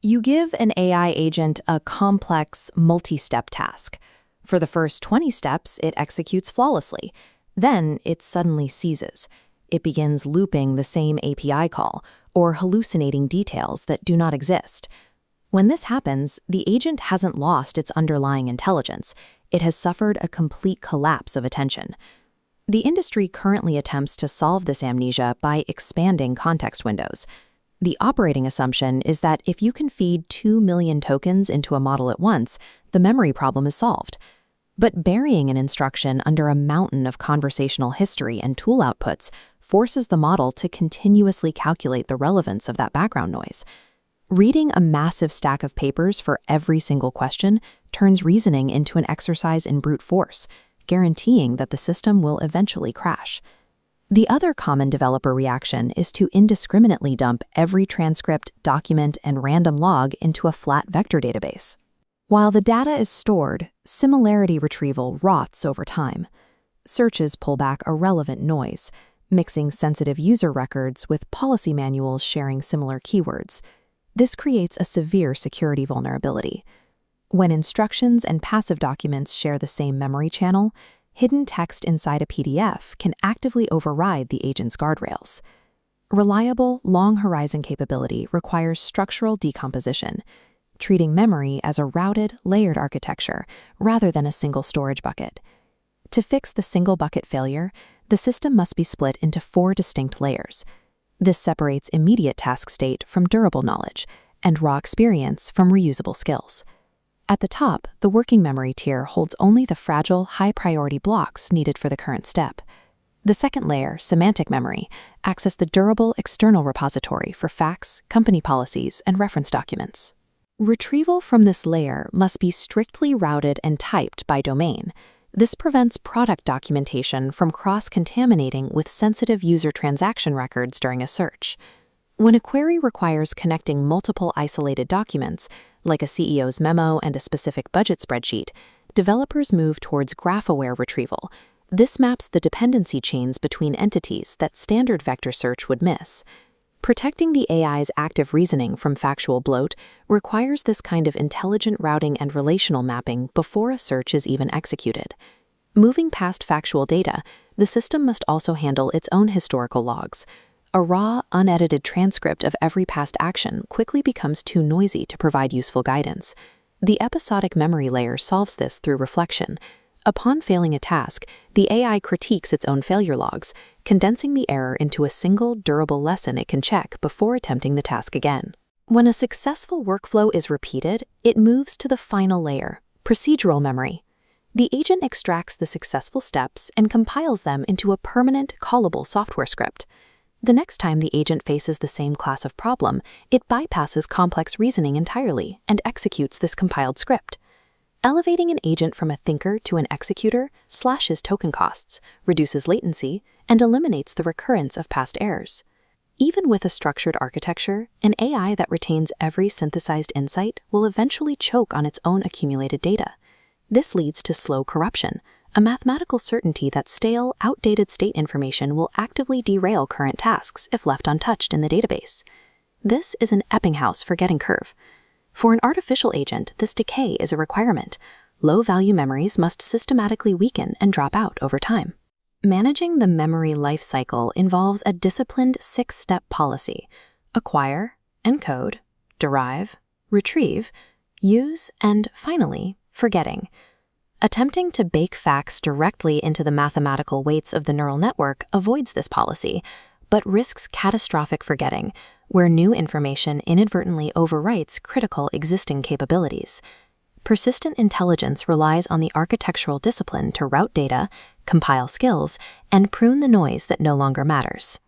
You give an AI agent a complex, multi-step task. For the first 20 steps, it executes flawlessly. Then it suddenly seizes. It begins looping the same API call or hallucinating details that do not exist. When this happens, the agent hasn't lost its underlying intelligence. It has suffered a complete collapse of attention. The industry currently attempts to solve this amnesia by expanding context windows. The operating assumption is that if you can feed 2 million tokens into a model at once, the memory problem is solved. But burying an instruction under a mountain of conversational history and tool outputs forces the model to continuously calculate the relevance of that background noise. Reading a massive stack of papers for every single question turns reasoning into an exercise in brute force, guaranteeing that the system will eventually crash. The other common developer reaction is to indiscriminately dump every transcript, document, and random log into a flat vector database. While the data is stored, similarity retrieval rots over time. Searches pull back irrelevant noise, mixing sensitive user records with policy manuals sharing similar keywords. This creates a severe security vulnerability. When instructions and passive documents share the same memory channel, hidden text inside a PDF can actively override the agent's guardrails. Reliable, long-horizon capability requires structural decomposition, treating memory as a routed, layered architecture rather than a single storage bucket. To fix the single bucket failure, the system must be split into 4 distinct layers. This separates immediate task state from durable knowledge and raw experience from reusable skills. At the top, the working memory tier holds only the fragile, high-priority blocks needed for the current step. The second layer, semantic memory, accesses the durable external repository for facts, company policies, and reference documents. Retrieval from this layer must be strictly routed and typed by domain. This prevents product documentation from cross-contaminating with sensitive user transaction records during a search. When a query requires connecting multiple isolated documents, like a CEO's memo and a specific budget spreadsheet, developers move towards graph-aware retrieval. This maps the dependency chains between entities that standard vector search would miss. Protecting the AI's active reasoning from factual bloat requires this kind of intelligent routing and relational mapping before a search is even executed. Moving past factual data, the system must also handle its own historical logs. A raw, unedited transcript of every past action quickly becomes too noisy to provide useful guidance. The episodic memory layer solves this through reflection. Upon failing a task, the AI critiques its own failure logs, condensing the error into a single, durable lesson it can check before attempting the task again. When a successful workflow is repeated, it moves to the final layer, procedural memory. The agent extracts the successful steps and compiles them into a permanent, callable software script. The next time the agent faces the same class of problem, it bypasses complex reasoning entirely and executes this compiled script. Elevating an agent from a thinker to an executor slashes token costs, reduces latency, and eliminates the recurrence of past errors. Even with a structured architecture, an AI that retains every synthesized insight will eventually choke on its own accumulated data. This leads to slow corruption, a mathematical certainty that stale, outdated state information will actively derail current tasks if left untouched in the database. This is an Ebbinghaus forgetting curve. For an artificial agent, this decay is a requirement. Low-value memories must systematically weaken and drop out over time. Managing the memory lifecycle involves a disciplined 6-step policy: acquire, encode, derive, retrieve, use, and finally, forgetting. Attempting to bake facts directly into the mathematical weights of the neural network avoids this policy, but risks catastrophic forgetting, where new information inadvertently overwrites critical existing capabilities. Persistent intelligence relies on the architectural discipline to route data, compile skills, and prune the noise that no longer matters.